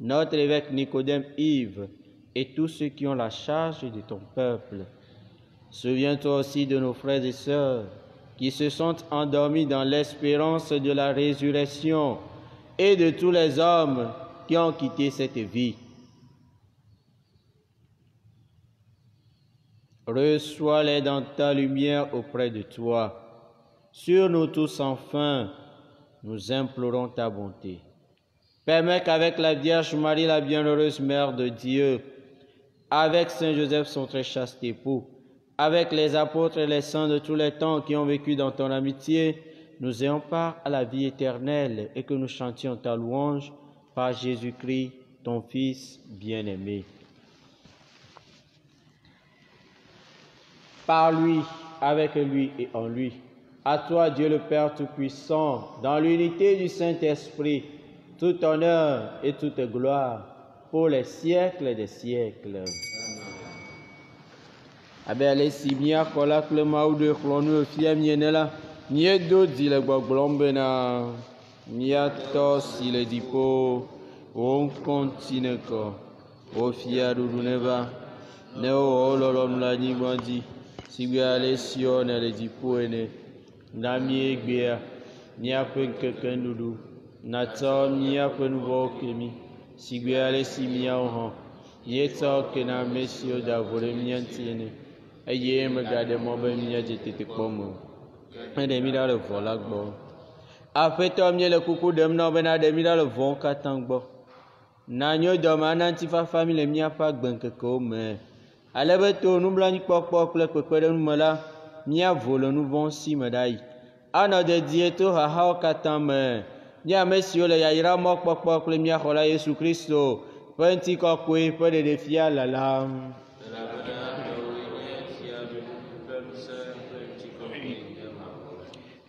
notre évêque Nicodème Yves, et tous ceux qui ont la charge de ton peuple. Souviens-toi aussi de nos frères et sœurs qui se sont endormis dans l'espérance de la résurrection et de tous les hommes qui ont quitté cette vie. Reçois-les dans ta lumière auprès de toi. Sur nous tous enfin, nous implorons ta bonté. Permets qu'avec la Vierge Marie, la bienheureuse Mère de Dieu, avec Saint Joseph, son très chaste époux, avec les apôtres et les saints de tous les temps qui ont vécu dans ton amitié, nous ayons part à la vie éternelle et que nous chantions ta louange par Jésus-Christ, ton Fils bien-aimé. Par lui, avec lui et en lui, à toi Dieu le Père Tout-Puissant, dans l'unité du Saint-Esprit, tout honneur et toute gloire, pour les siècles des siècles. Abel si mia kola kple mawu ɖe xlɔ̃ nu efia miene la, míedo dzi le gbɔgblɔm bena míatɔ si le dziƒo, wò ŋkɔŋti ne kɔ, wò fiaɖuɖu neva, ne wowɔ lɔlɔ̃nu le anyigba dzi, sigbe ale siɔ ne le dziƒo ene. Na míegbea míaƒe ŋkekenuɖuɖu, natsɔ míaƒe nu vɔ̃wo ke mí, sigbe ale si míawo hã míetsɔ ke na ame siwo da vo ɖe mía ŋuti ene, eye megaɖe mɔ be míadze tetekpɔ me o. Eɖe mí ɖa le vɔ la gbɔ. Aƒetɔ, míele kuku ɖem na wo bena ɖe mí ɖa le vɔwo katã gbɔ. Na nyo dɔme ana ŋutifafa mí le míaƒe agbeŋkekewo me. Ale be to nublanuikpɔkpɔ kple kpekpeɖeŋu me la, míavo le nu vɔ̃ si me ɖayi. Anɔ dedie to xaxawo katã me. Mí ame siwo le yayra mɔ kpɔkpɔ kple mía xɔla Yesu Kristo ƒe ŋutikɔkɔe ƒe ɖeɖefia lalam.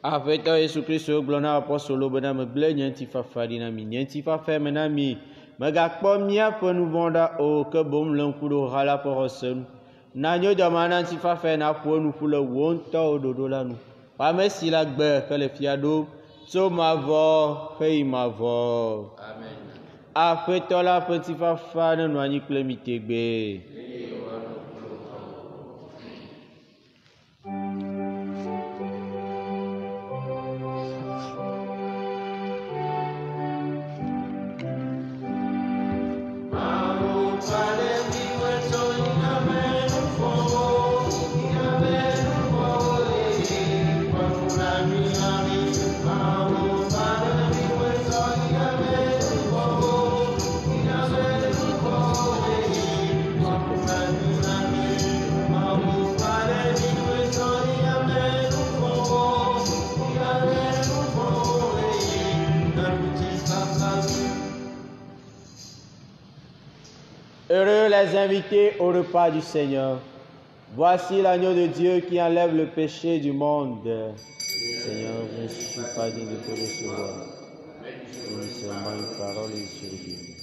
Aƒetɔ Yesu Kristo gblɔ na apɔstolo bena megblẽ nye ŋutifafa ɖi na mi, nye ŋutifafa me na mi. Megakpɔ míaƒe nu vɔ̃ ɖa o, ke boŋ le ŋku ɖo xa la ƒe xɔse nu. Na nyo dɔme ana ŋutifafa naƒo nu ƒu le wò ŋutɔwo ɖoɖo la nu. Ame si la gbe ke le fia ɖom tso mavɔ heyi mavɔ. Aƒetɔ la ƒe ŋutifafa nenɔ anyi kple mi tegbee. Heureux les invités au repas du Seigneur. Voici l'agneau de Dieu qui enlève le péché du monde. Seigneur, je ne suis pas digne de te recevoir. Dis seulement une parole et je guéris.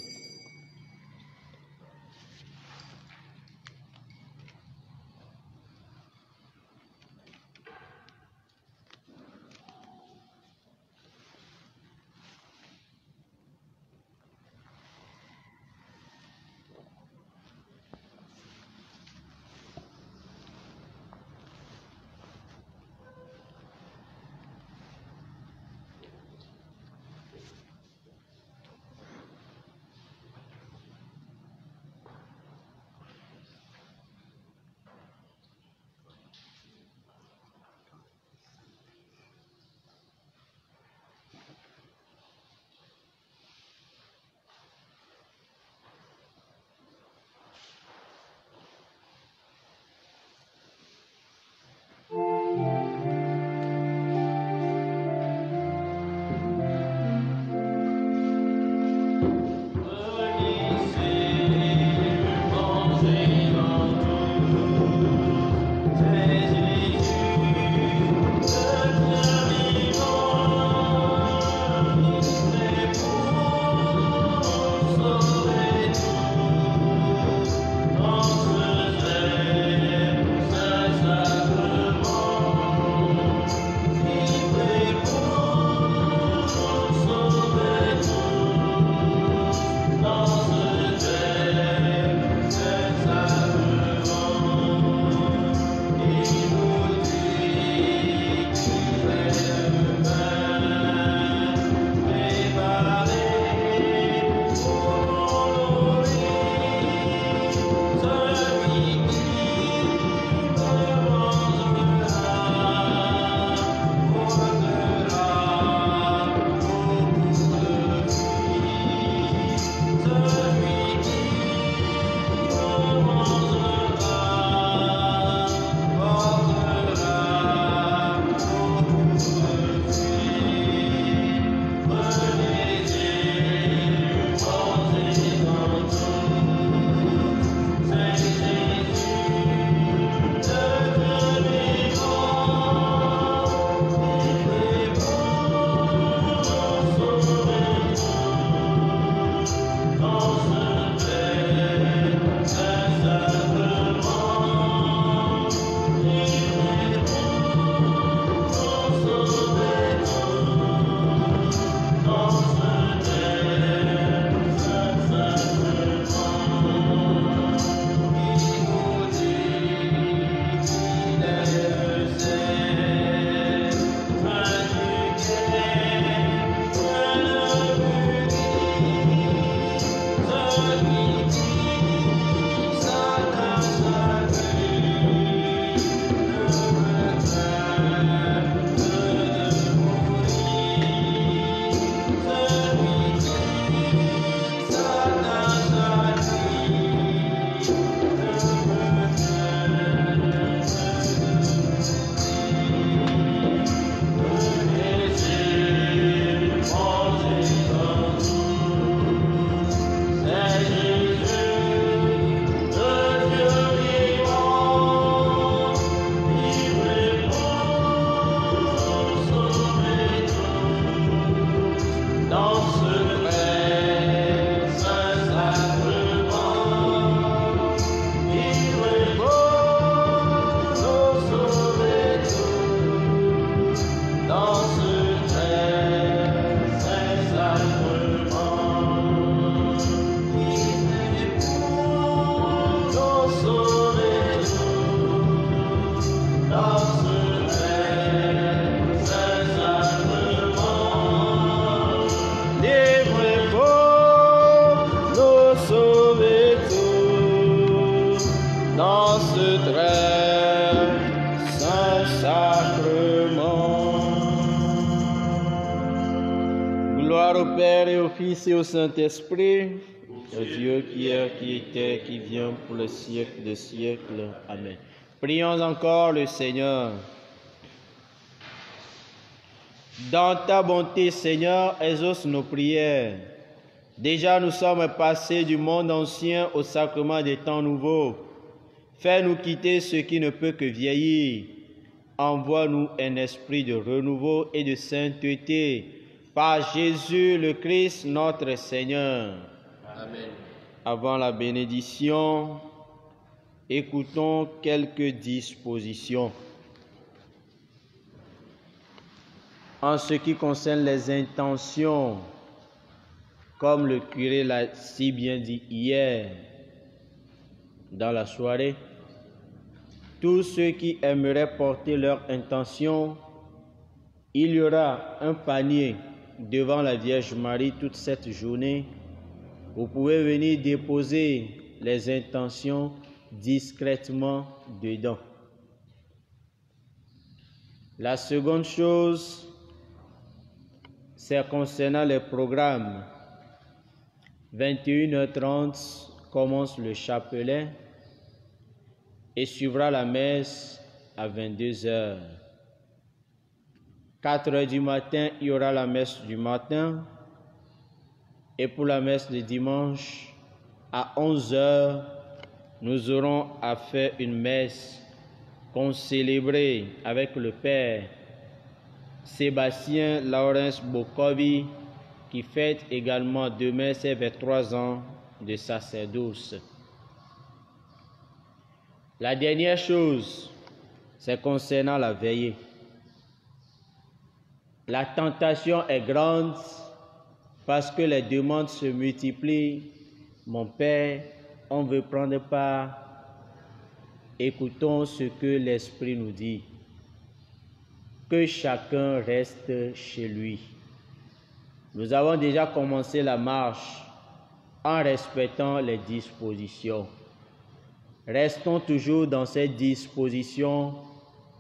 Gloire au Père et au Fils et au Saint-Esprit, au Dieu qui est, qui était, qui vient pour le siècle des siècles. Amen. Prions encore le Seigneur. Dans ta bonté, Seigneur, exauce nos prières. Déjà, nous sommes passés du monde ancien au sacrement des temps nouveaux. Fais-nous quitter ce qui ne peut que vieillir. Envoie-nous un esprit de renouveau et de sainteté. Par Jésus le Christ, notre Seigneur. Amen. Avant la bénédiction, écoutons quelques dispositions. En ce qui concerne les intentions, comme le curé l'a si bien dit hier dans la soirée, tous ceux qui aimeraient porter leur intention, il y aura un panier devant la Vierge Marie toute cette journée. Vous pouvez venir déposer les intentions discrètement dedans. La seconde chose, c'est concernant les programmes. 21h30 commence le chapelet et suivra la messe à 22h. 4h du matin, il y aura la messe du matin. Et pour la messe de dimanche, à 11h, nous aurons à faire une messe qu'on célébrait avec le Père Sébastien Lawrence Bokovi, qui fête également demain ses 23 ans de sacerdoce. La dernière chose, c'est concernant la veillée. La tentation est grande parce que les demandes se multiplient. Mon Père, on veut prendre part. Écoutons ce que l'Esprit nous dit. Que chacun reste chez lui. Nous avons déjà commencé la marche en respectant les dispositions. Restons toujours dans ces dispositions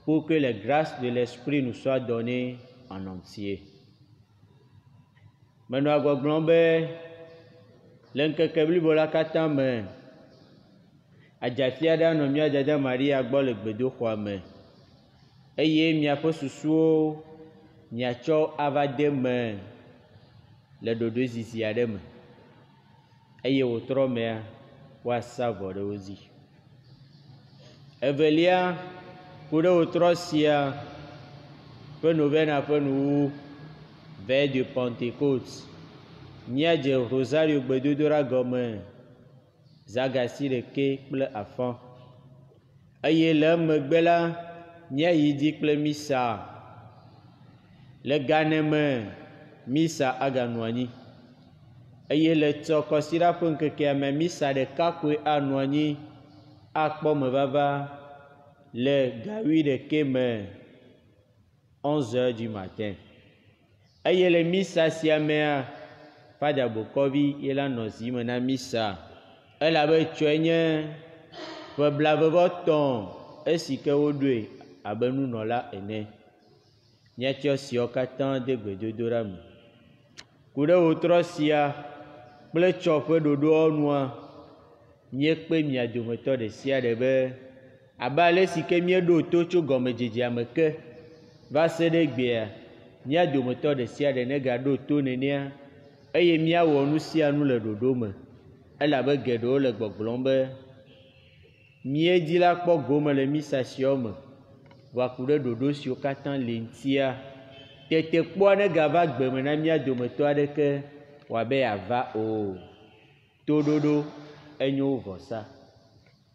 pour que les grâces de l'Esprit nous soient données en entier. Maintenant, Gogblombe, l'enkekebli bola katame, adjafiada no mia dada Maria gbɔ le gbedoxɔa me, eye miaƒe susuwo miatsɔ ava de me le ɖoɖo zizi aɖe me, eye wòtrɔ mea woasa vɔ ɖe wo dzi. Evelia, ku ɖe wòtrɔ sia ƒe novena ƒe nuwu veille de Pentecôte, míadze Rosario gbedodoɖa gɔme zagasi ɖeke kple afɔ, eye le emegbe la míayi dzi kple misa. Le Gane me misa aganɔ anyi, eye le tsɔkɔsira ƒe ŋkekea me misa ɖeka koe anɔ anyi akpɔ me vava le gawi ɖeke me 11h du matin. Eye le misa sia mea, fada bokovi ela nɔzi me na misa elabe tsɔe nye ƒe blavevɔtɔn esi ke woɖoe abe nunɔla ene. Míatsɔ siwo katã de gbedodoɖa me. Ku ɖe wotrɔ sia kple tsɔ ƒe ɖoɖoa nua, míekpe mia dometɔ ɖe sia ɖe be abe ale si ke míeɖo to tso gɔmedzedzea me ke va se ɖe gbea, mía dometɔ ɖe sia ɖe negaɖo to nenea eye míawɔ nu sia nu le ɖoɖo me, elabe geɖewo le gbɔgblɔm be míedi la kpɔ gome le misa siawo me va ku ɖe ɖoɖo siwo katã le ŋutia. Tete kpɔa negava gbe me na mía dometɔ aɖeke wòabe yeava o. Toɖoɖo enyo vɔsa.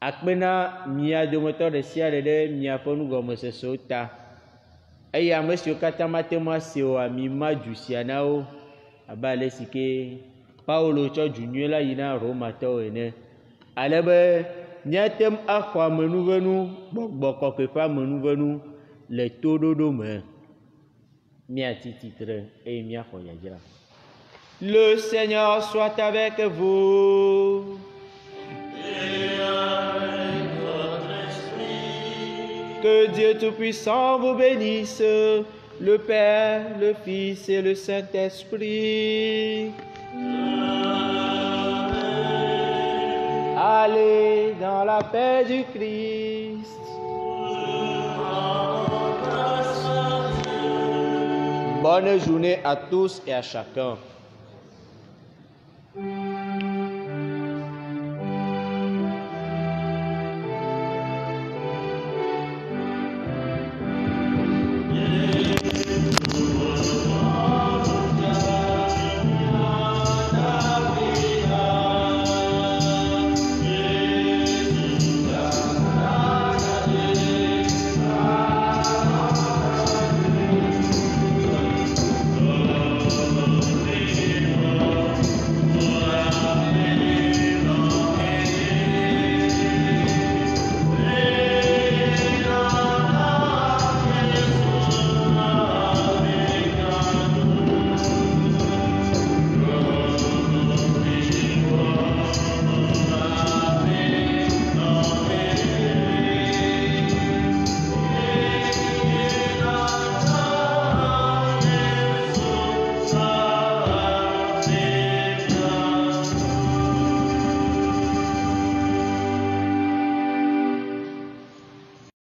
Akpe na mia dometɔ ɖe sia ɖe ɖe miaƒe nugɔmesesewo ta eye ame siwo katã mate ŋu ase o ami ma dzu sia na wo abe ale si ke Paulo tsɔ dzu nyuie la yi na Romatɔwo ene. Alebe míate ŋu axɔ amenuvenu, gbɔgbɔ kɔkɔe ƒe amenuvenu le toɖoɖo me. Míatsi tsitre eye míaxɔ dzadzra. Le Seigneur soit avec vous. Que Dieu Tout-Puissant vous bénisse, le Père, le Fils et le Saint-Esprit. Allez dans la paix du Christ. Bonne journée à tous et à chacun.